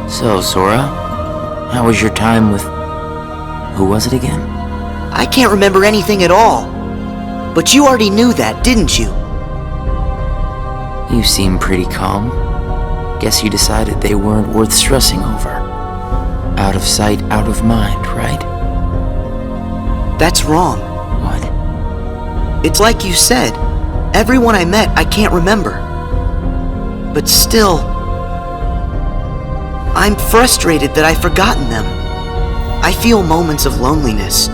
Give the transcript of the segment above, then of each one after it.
So, Sora, how was your time with... who was it again? I can't remember anything at all. But you already knew that, didn't you? You seem pretty calm. Guess you decided they weren't worth stressing over. Out of sight, out of mind, right? That's wrong. What? It's like you said. Everyone I met, I can't remember. But still, I'm frustrated that I've forgotten them. I feel moments of loneliness.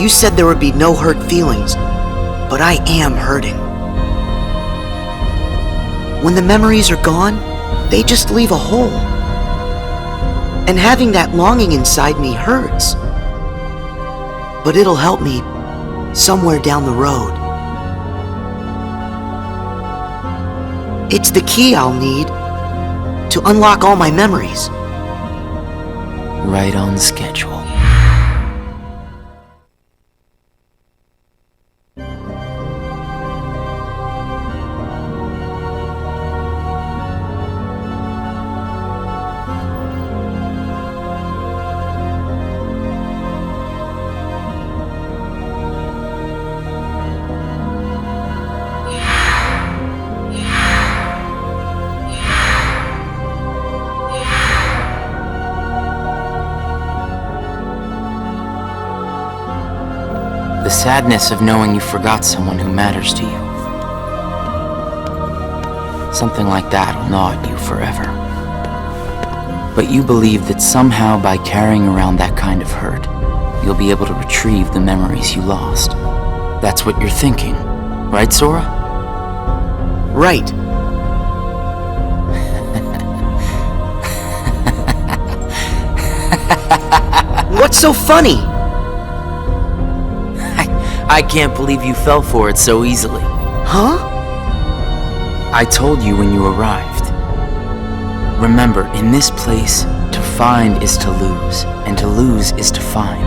You said there would be no hurt feelings, but I am hurting. When the memories are gone, they just leave a hole. And having that longing inside me hurts. But it'll help me somewhere down the road. It's the key I'll need to unlock all my memories. Right on schedule. The sadness of knowing you forgot someone who matters to you. Something like that'll gnaw at you forever. But you believe that somehow by carrying around that kind of hurt, you'll be able to retrieve the memories you lost. That's what you're thinking, right, Sora? Right. What's so funny? I can't believe you fell for it so easily. Huh? I told you when you arrived. Remember, in this place, to find is to lose, and to lose is to find.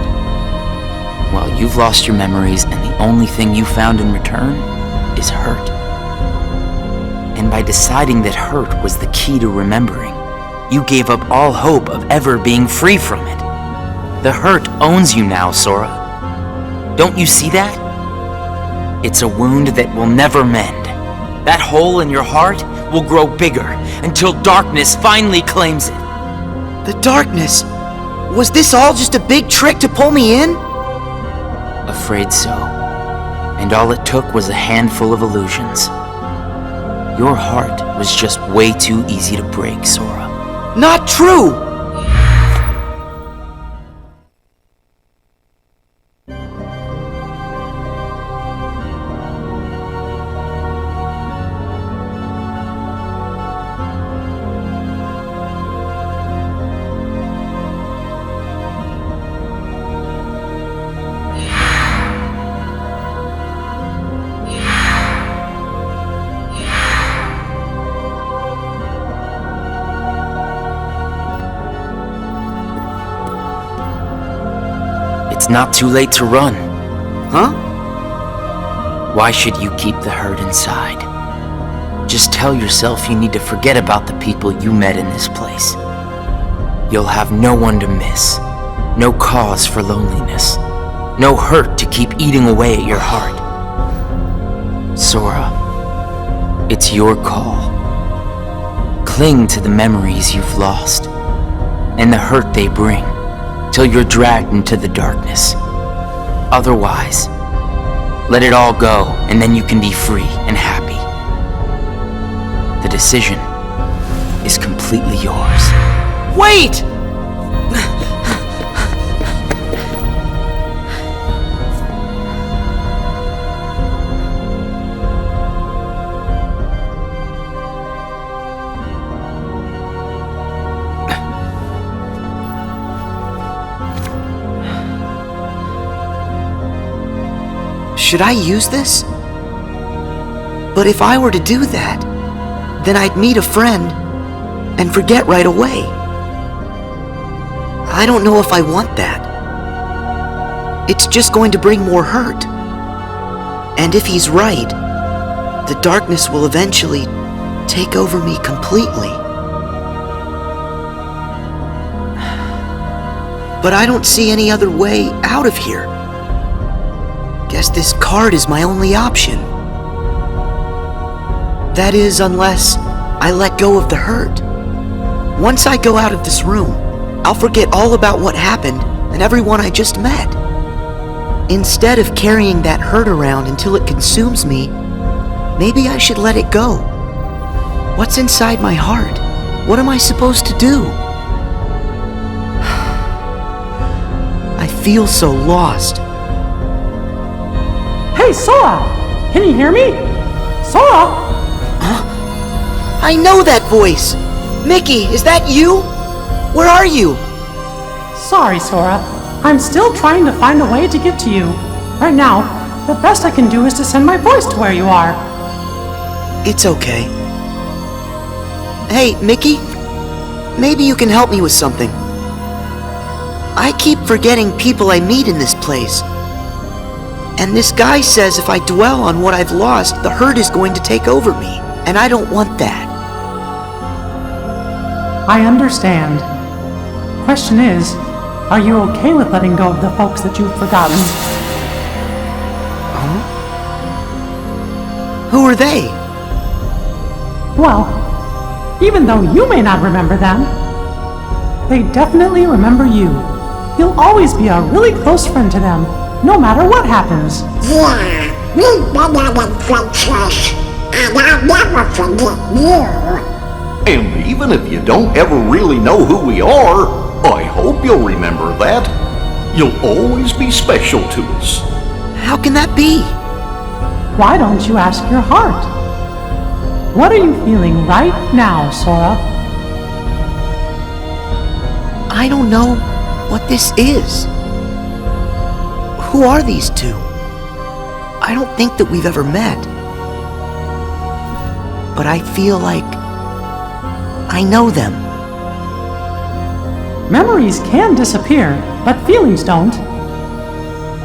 Well, you've lost your memories, and the only thing you found in return is hurt. And by deciding that hurt was the key to remembering, you gave up all hope of ever being free from it. The hurt owns you now, Sora. Don't you see that? It's a wound that will never mend. That hole in your heart will grow bigger until darkness finally claims it. The darkness? Was this all just a big trick to pull me in? Afraid so. And all it took was a handful of illusions. Your heart was just way too easy to break, Sora. Not true! It's not too late to run. Huh? Why should you keep the hurt inside? Just tell yourself you need to forget about the people you met in this place. You'll have no one to miss, no cause for loneliness, no hurt to keep eating away at your heart. Sora, it's your call. Cling to the memories you've lost, and the hurt they bring, till you're dragged into the darkness. Otherwise, let it all go, and then you can be free and happy. The decision is completely yours. Wait! Should I use this? But if I were to do that, then I'd meet a friend and forget right away. I don't know if I want that. It's just going to bring more hurt. And if he's right, the darkness will eventually take over me completely. But I don't see any other way out of here. Guess this card is my only option. That is, unless I let go of the hurt. Once I go out of this room, I'll forget all about what happened and everyone I just met. Instead of carrying that hurt around until it consumes me, maybe I should let it go. What's inside my heart? What am I supposed to do? I feel so lost. Hey, Sora! Can you hear me? Sora! I know that voice! Mickey, is that you? Where are you? Sorry, Sora. I'm still trying to find a way to get to you. Right now, the best I can do is to send my voice to where you are. It's okay. Hey, Mickey? Maybe you can help me with something. I keep forgetting people I meet in this place. And this guy says if I dwell on what I've lost, the hurt is going to take over me. And I don't want that. I understand. Question is, are you okay with letting go of the folks that you've forgotten? Huh? Who are they? Well, even though you may not remember them, they definitely remember you. You'll always be a really close friend to them, no matter what happens. Yeah, we've been having friendships, and I'll never forget you. And even if you don't ever really know who we are, I hope you'll remember that. You'll always be special to us. How can that be? Why don't you ask your heart? What are you feeling right now, Sora? I don't know what this is. Who are these two? I don't think that we've ever met. But I feel like I know them. Memories can disappear, but feelings don't.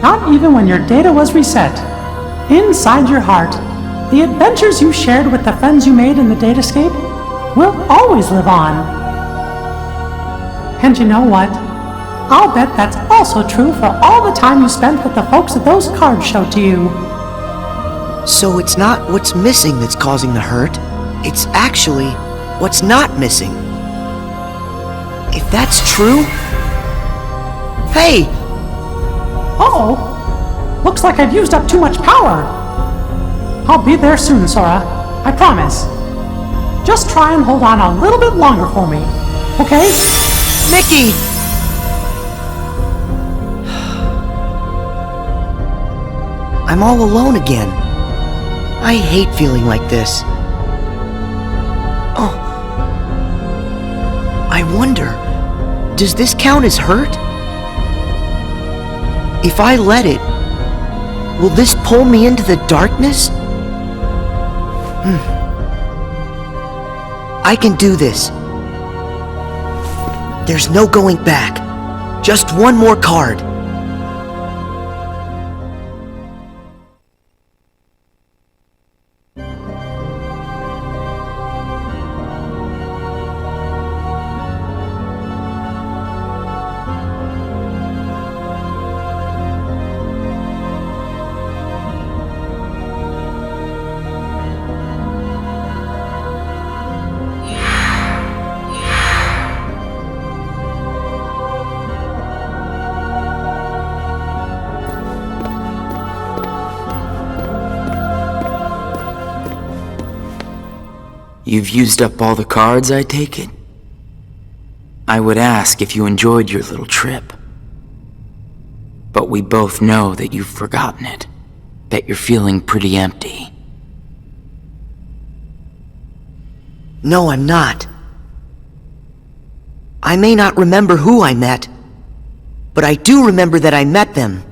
Not even when your data was reset. Inside your heart, the adventures you shared with the friends you made in the datascape will always live on. And you know what? I'll bet that's also true for all the time you spent with the folks that those cards showed to you. So it's not what's missing that's causing the hurt. It's actually what's not missing. If that's true... Hey! Uh-oh! Looks like I've used up too much power. I'll be there soon, Sora. I promise. Just try and hold on a little bit longer for me, okay? Mickey! I'm all alone again. I hate feeling like this. Oh. I wonder, does this count as hurt? If I let it, will this pull me into the darkness? I can do this. There's no going back. Just one more card. You've used up all the cards, I take it? I would ask if you enjoyed your little trip. But we both know that you've forgotten it. That you're feeling pretty empty. No, I'm not. I may not remember who I met, but I do remember that I met them.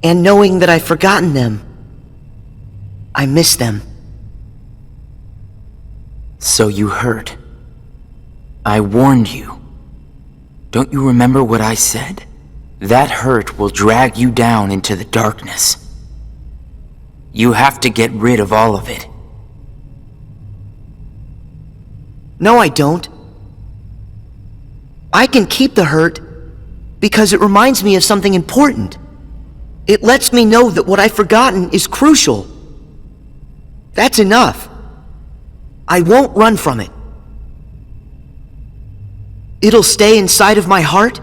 And knowing that I've forgotten them, I miss them. So you hurt. I warned you. Don't you remember what I said? That hurt will drag you down into the darkness. You have to get rid of all of it. No, I don't. I can keep the hurt because it reminds me of something important. It lets me know that what I've forgotten is crucial. That's enough. I won't run from it. It'll stay inside of my heart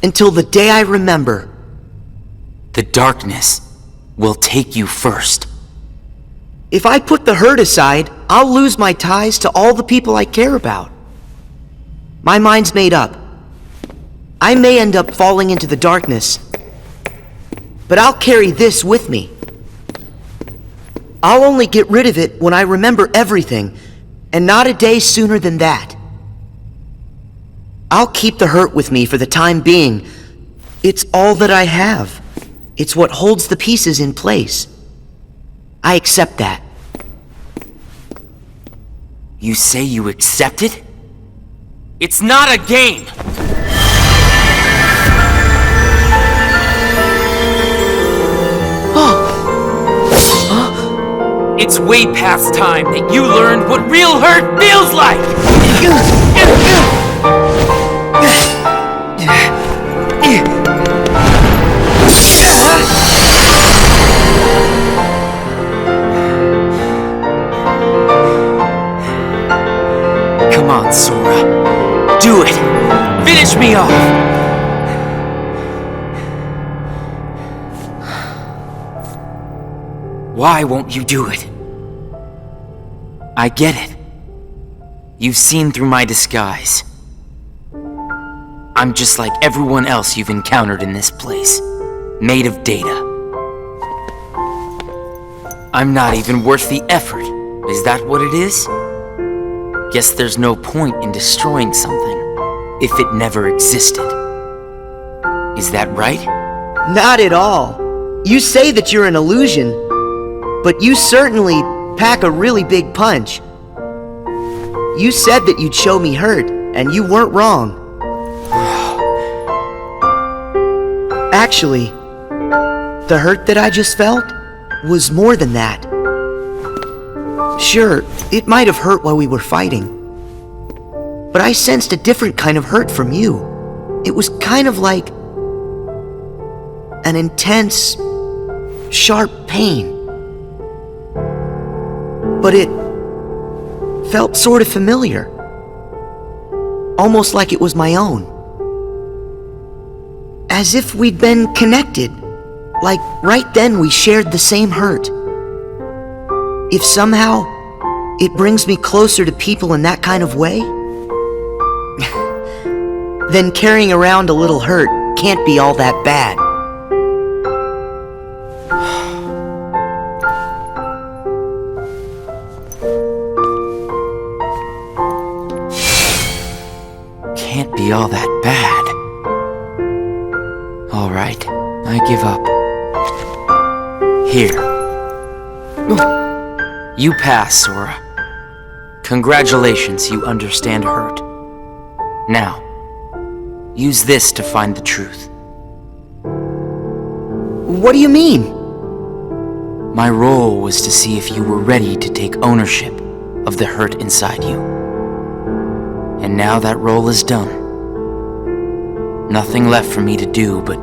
until the day I remember. The darkness will take you first. If I put the hurt aside, I'll lose my ties to all the people I care about. My mind's made up. I may end up falling into the darkness, but I'll carry this with me. I'll only get rid of it when I remember everything, and not a day sooner than that. I'll keep the hurt with me for the time being. It's all that I have. It's what holds the pieces in place. I accept that. You say you accept it? It's not a game! It's way past time that you learned what real hurt feels like! Come on, Sora. Do it! Finish me off! Why won't you do it? I get it. You've seen through my disguise. I'm just like everyone else you've encountered in this place, made of data. I'm not even worth the effort. Is that what it is? Guess there's no point in destroying something if it never existed. Is that right? Not at all. You say that you're an illusion, but you certainly pack a really big punch. You said that you'd show me hurt, and you weren't wrong. Actually, the hurt that I just felt was more than that. Sure, it might have hurt while we were fighting, but I sensed a different kind of hurt from you. It was kind of like an intense, sharp pain. But it felt sort of familiar. Almost like it was my own. As if we'd been connected. Like right then we shared the same hurt. If somehow it brings me closer to people in that kind of way, then carrying around a little hurt can't be all that bad. Can't be all that bad. All right, I give up. Here. You pass, Sora. Congratulations, you understand hurt. Now, use this to find the truth. What do you mean? My role was to see if you were ready to take ownership of the hurt inside you. And now that role is done. Nothing left for me to do but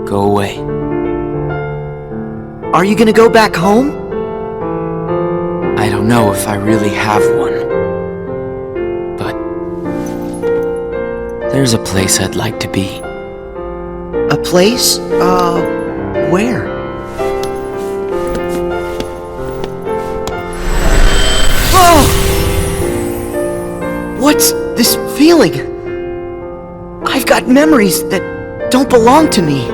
go away. Are you gonna go back home? I don't know if I really have one. But there's a place I'd like to be. A place? Where? Oh! What's this feeling? I've got memories that don't belong to me.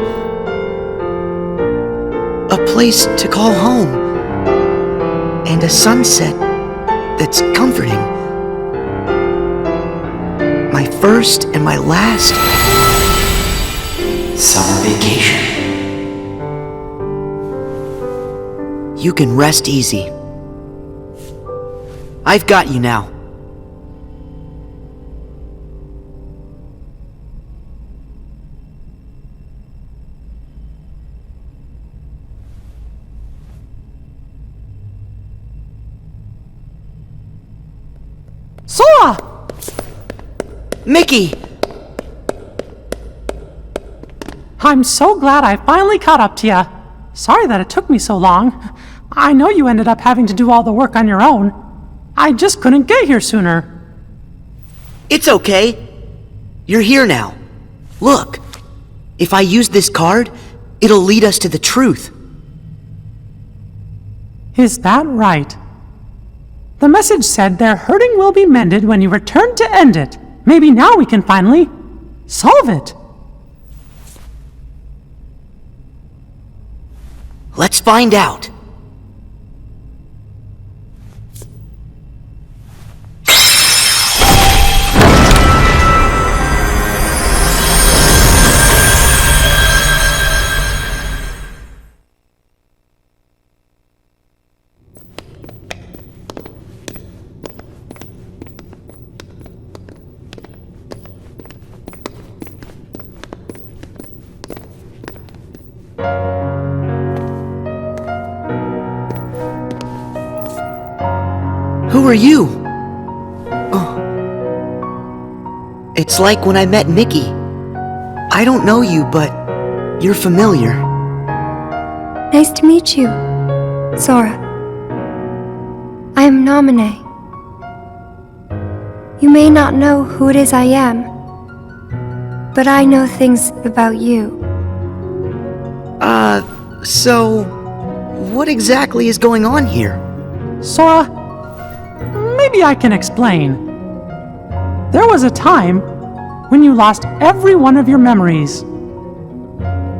A place to call home. And a sunset that's comforting. My first and my last summer vacation. You can rest easy. I've got you now. Sora! Mickey! I'm so glad I finally caught up to you. Sorry that it took me so long. I know you ended up having to do all the work on your own. I just couldn't get here sooner. It's okay. You're here now. Look, if I use this card, it'll lead us to the truth. Is that right? The message said their hurting will be mended when you return to end it. Maybe now we can finally solve it. Let's find out. Who are you? Oh. It's like when I met Mickey. I don't know you, but you're familiar. Nice to meet you, Sora. I am Naminé. You may not know who it is I am, but I know things about you. So what exactly is going on here? Sora, maybe I can explain. There was a time when you lost every one of your memories.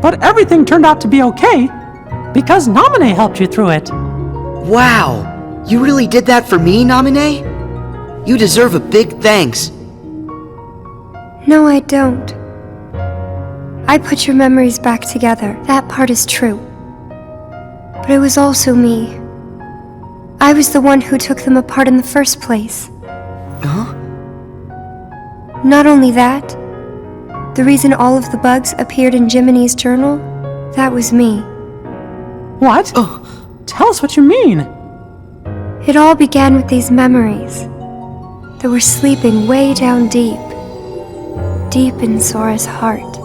But everything turned out to be okay because Naminé helped you through it. Wow, you really did that for me, Naminé? You deserve a big thanks. No, I don't. I put your memories back together. That part is true. But it was also me. I was the one who took them apart in the first place. Huh? Not only that, the reason all of the bugs appeared in Jiminy's journal, that was me. What? Oh. Tell us what you mean. It all began with these memories that were sleeping way down deep in Sora's heart.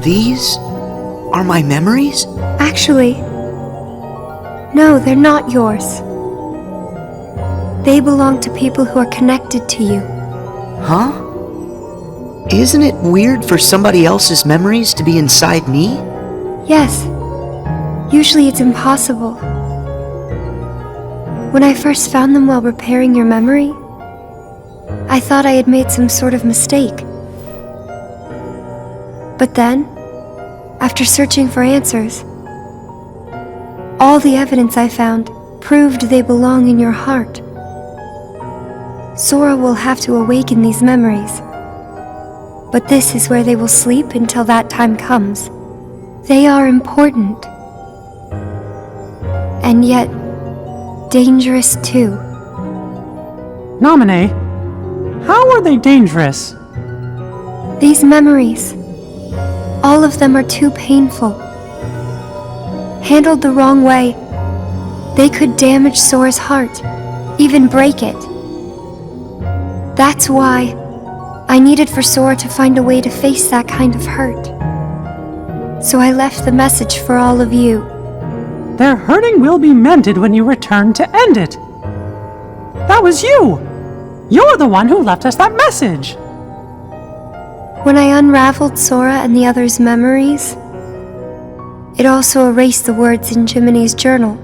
These are my memories? Actually, no, they're not yours. They belong to people who are connected to you. Huh? Isn't it weird for somebody else's memories to be inside me? Yes. Usually it's impossible. When I first found them while repairing your memory, I thought I had made some sort of mistake. But then, after searching for answers, all the evidence I found proved they belong in your heart. Sora will have to awaken these memories, but this is where they will sleep until that time comes. They are important, and yet dangerous too. Naminé, how are they dangerous? These memories, all of them are too painful. Handled the wrong way, they could damage Sora's heart, even break it. That's why I needed for Sora to find a way to face that kind of hurt. So I left the message for all of you. Their hurting will be mended when you return to end it. That was you! You're the one who left us that message! When I unraveled Sora and the others' memories, it also erased the words in Jiminy's journal.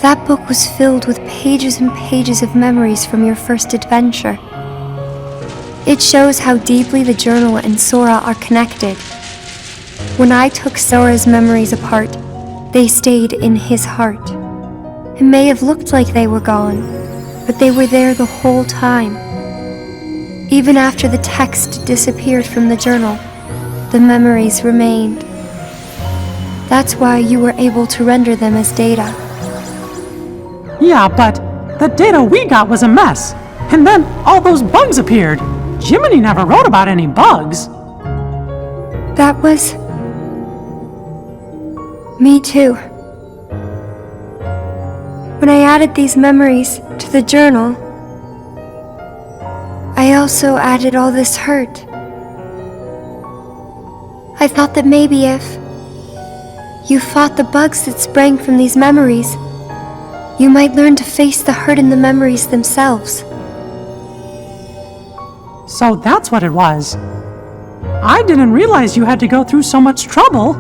That book was filled with pages and pages of memories from your first adventure. It shows how deeply the journal and Sora are connected. When I took Sora's memories apart, they stayed in his heart. It may have looked like they were gone, but they were there the whole time. Even after the text disappeared from the journal, the memories remained. That's why you were able to render them as data. Yeah, but the data we got was a mess. And then all those bugs appeared. Jiminy never wrote about any bugs. That was... me too. When I added these memories to the journal, I I also added all this hurt. I thought that maybe if you fought the bugs that sprang from these memories, you might learn to face the hurt in the memories themselves. So that's what it was. I didn't realize you had to go through so much trouble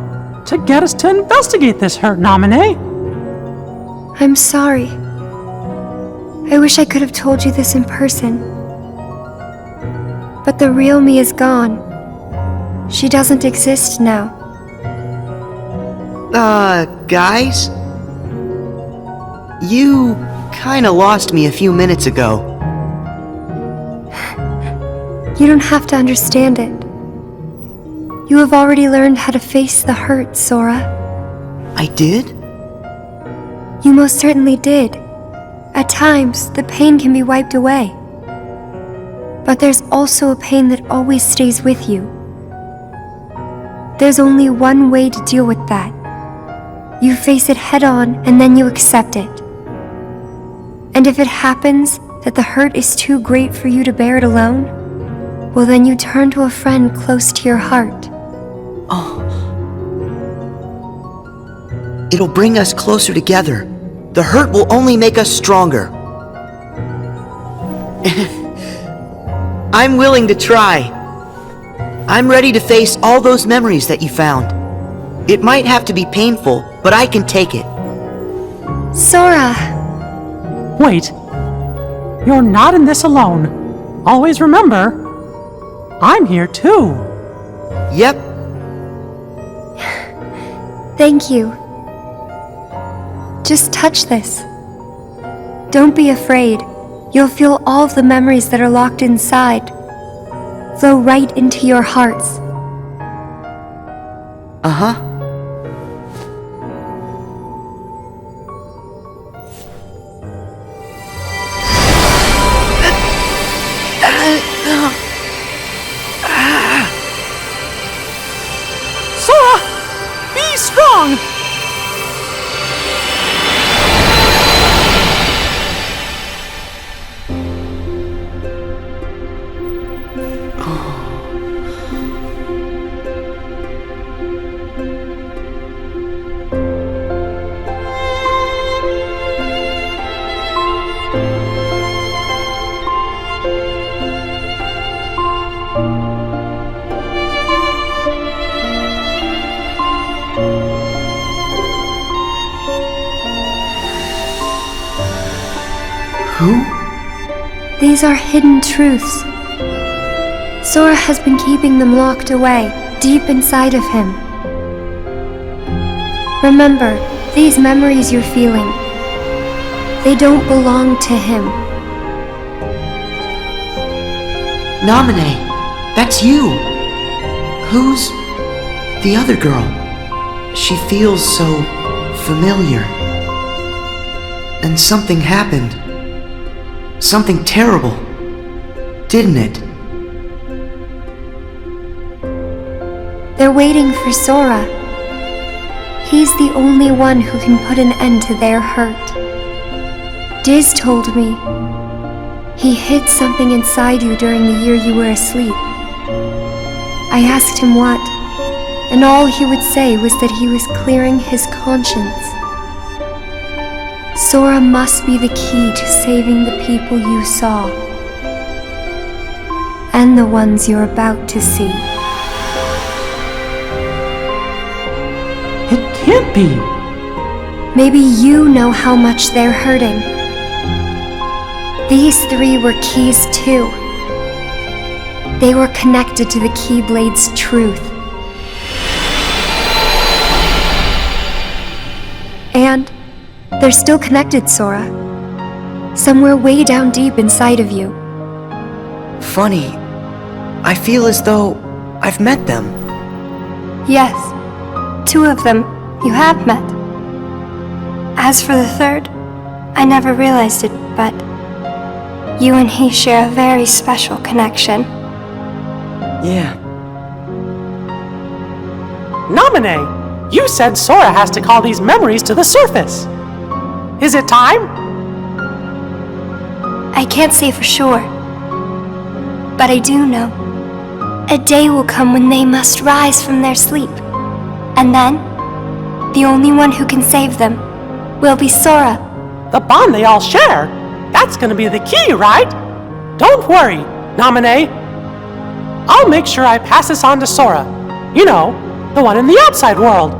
to get us to investigate this hurt, Nominee. I'm sorry. I wish I could have told you this in person. But the real me is gone. She doesn't exist now. Guys? You kinda lost me a few minutes ago. You don't have to understand it. You have already learned how to face the hurt, Sora. I did? You most certainly did. At times, the pain can be wiped away. But there's also a pain that always stays with you. There's only one way to deal with that. You face it head on and then you accept it. And if it happens that the hurt is too great for you to bear it alone, well then you turn to a friend close to your heart. Oh. It'll bring us closer together. The hurt will only make us stronger. I'm willing to try. I'm ready to face all those memories that you found. It might have to be painful, but I can take it. Sora! Wait. You're not in this alone. Always remember, I'm here too. Yep. Thank you. Just touch this. Don't be afraid. You'll feel all of the memories that are locked inside flow right into your hearts. Uh-huh. Sora! Be strong! Who? These are hidden truths. Sora has been keeping them locked away, deep inside of him. Remember, these memories you're feeling, they don't belong to him. Nominee, that's you. Who's the other girl? She feels so familiar. And something happened. Something terrible, didn't it? They're waiting for Sora. He's the only one who can put an end to their hurt. Diz told me he hid something inside you during the year you were asleep. I asked him what, and all he would say was that he was clearing his conscience. Sora must be the key to saving the people you saw, and the ones you're about to see. It can't be. Maybe you know how much they're hurting. These three were keys too. They were connected to the Keyblade's truth. And they're still connected, Sora. Somewhere way down deep inside of you. Funny. I feel as though I've met them. Yes, two of them you have met. As for the third, I never realized it, but you and he share a very special connection. Yeah. Nominee, you said Sora has to call these memories to the surface. Is it time? I can't say for sure, But I do know a day will come when they must rise from their sleep. And then, the only one who can save them will be Sora. The bond they all share? That's gonna be the key, right? Don't worry, Nominee. I'll make sure I pass this on to Sora. You know, the one in the outside world.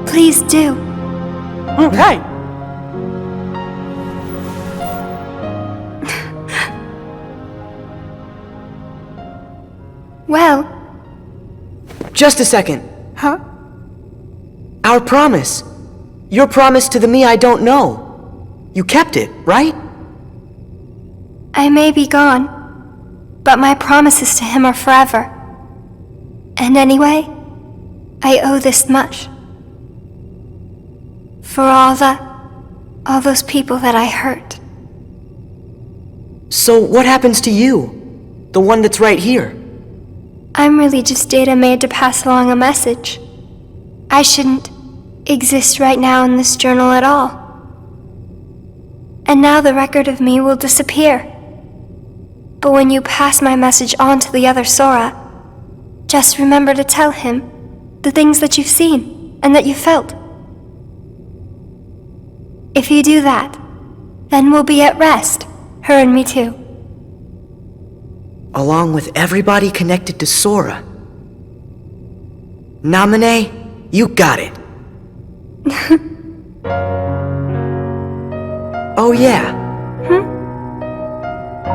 Please do. Okay. Well, Just a second. Huh? Our promise. Your promise to the me I don't know. You kept it, right? I may be gone, but my promises to him are forever. And anyway, I owe this much. For all those people that I hurt. So what happens to you? The one that's right here? I'm really just data made to pass along a message. I shouldn't exist right now in this journal at all. And now the record of me will disappear. But when you pass my message on to the other Sora, just remember to tell him the things that you've seen and that you felt. If you do that, then we'll be at rest, her and me too. Along with everybody connected to Sora. Nominee, you got it. Oh yeah.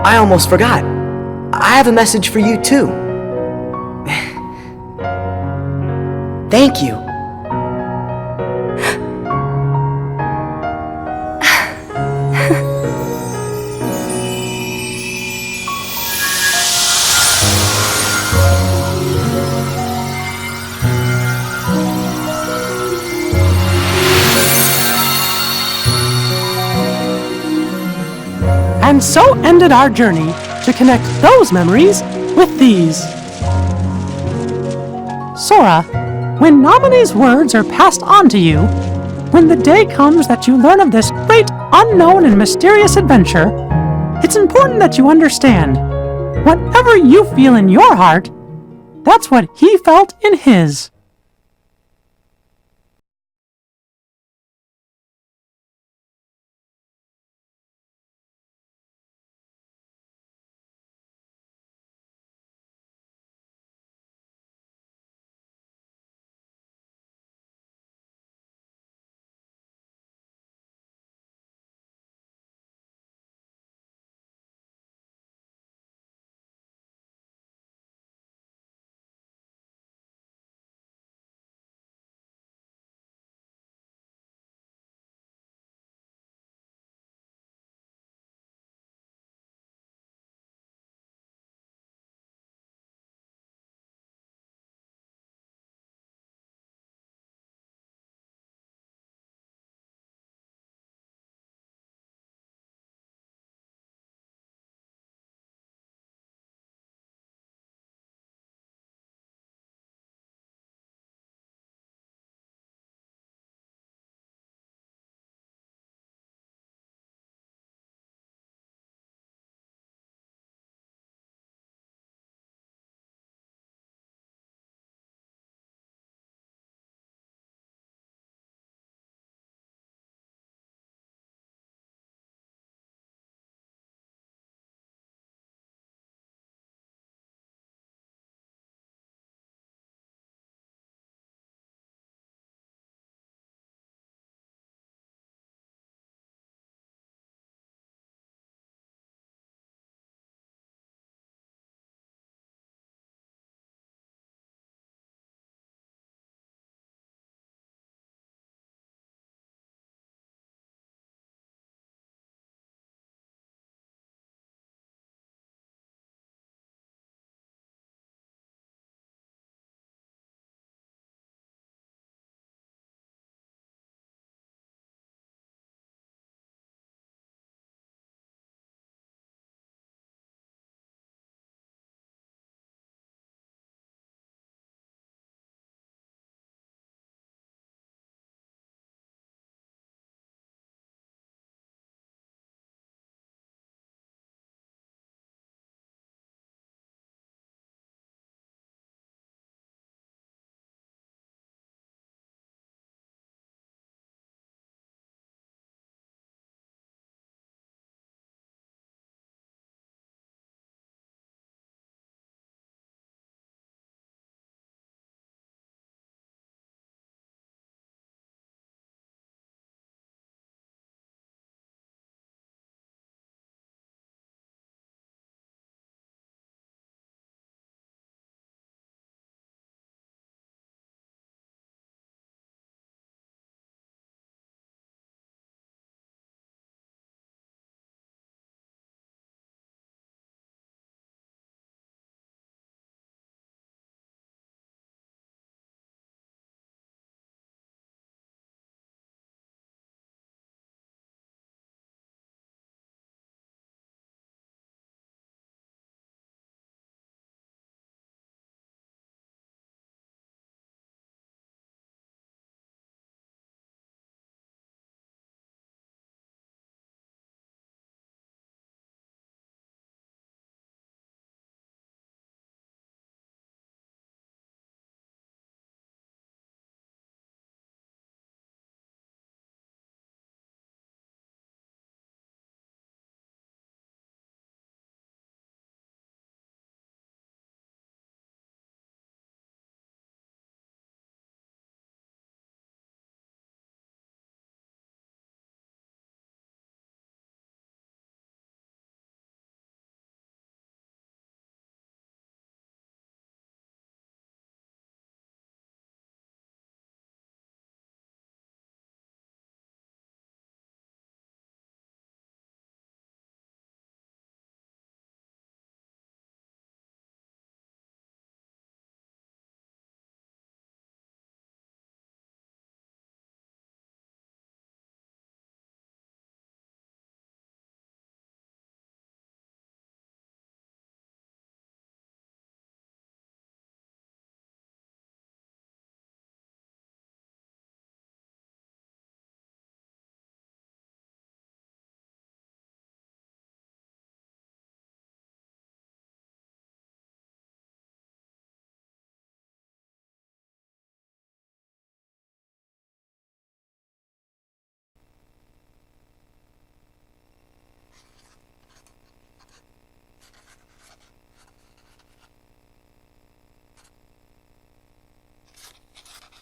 I almost forgot. I have a message for you too. Thank you. And so ended our journey to connect those memories with these. Sora, when Nominee's words are passed on to you, when the day comes that you learn of this great, unknown, and mysterious adventure, it's important that you understand, whatever you feel in your heart, that's what he felt in his.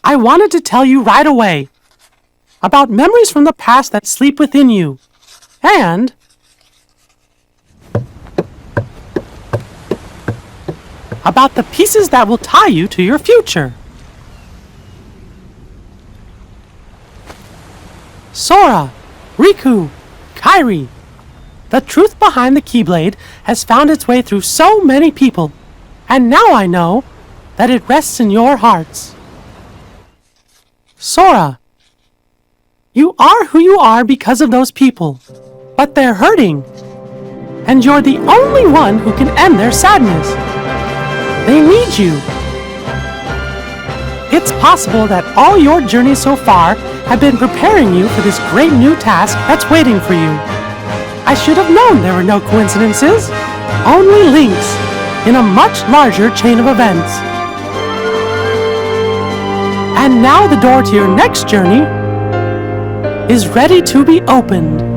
I wanted to tell you right away about memories from the past that sleep within you, and about the pieces that will tie you to your future. Sora, Riku, Kairi, the truth behind the Keyblade has found its way through so many people, and now I know that it rests in your hearts. Sora, you are who you are because of those people, but they're hurting, and you're the only one who can end their sadness. They need you. It's possible that all your journeys so far have been preparing you for this great new task that's waiting for you. I should have known there were no coincidences, only links in a much larger chain of events. And now the door to your next journey is ready to be opened.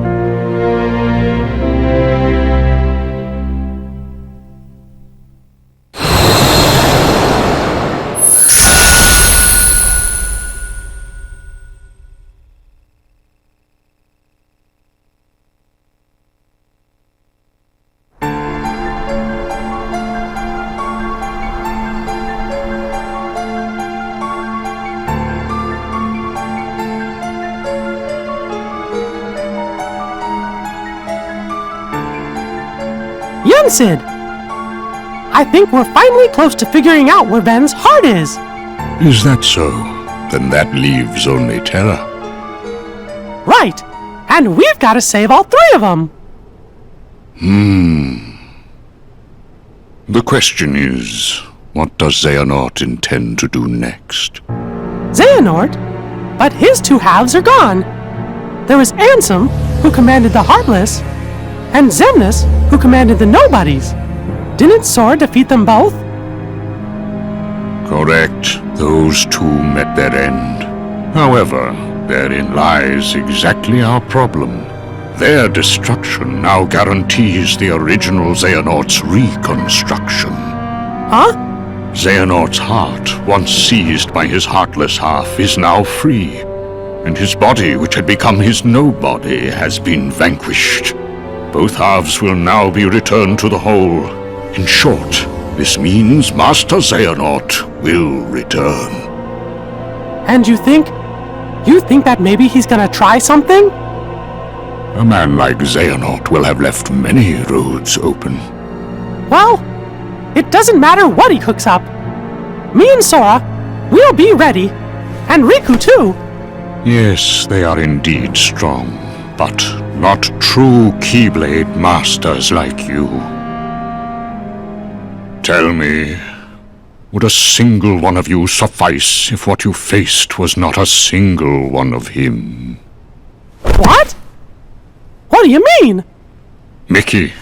Sid, I think we're finally close to figuring out where Ven's heart is. Is that so? Then that leaves only Terra. Right, and we've got to save all three of them. The question is, what does Xehanort intend to do next? Xehanort? But his two halves are gone. There was Ansem, who commanded the Heartless, and Xemnas, who commanded the Nobodies. Didn't Sora defeat them both? Correct. Those two met their end. However, therein lies exactly our problem. Their destruction now guarantees the original Xehanort's reconstruction. Huh? Xehanort's heart, once seized by his Heartless half, is now free, and his body, which had become his nobody, has been vanquished. Both halves will now be returned to the whole. In short, this means Master Xehanort will return. And you think that maybe he's gonna try something? A man like Xehanort will have left many roads open. Well, it doesn't matter what he cooks up. Me and Sora, we'll be ready. And Riku too. Yes, they are indeed strong, but not true Keyblade masters like you. Tell me, would a single one of you suffice if what you faced was not a single one of him? What? What do you mean? Mickey,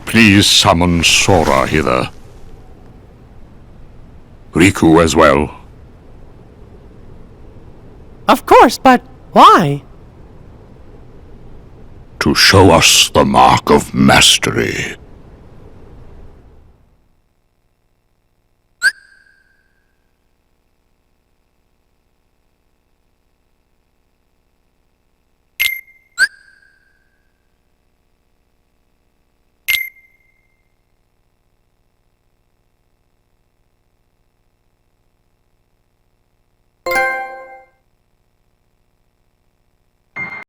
please summon Sora hither. Riku as well. Of course, but why? To show us the mark of mastery.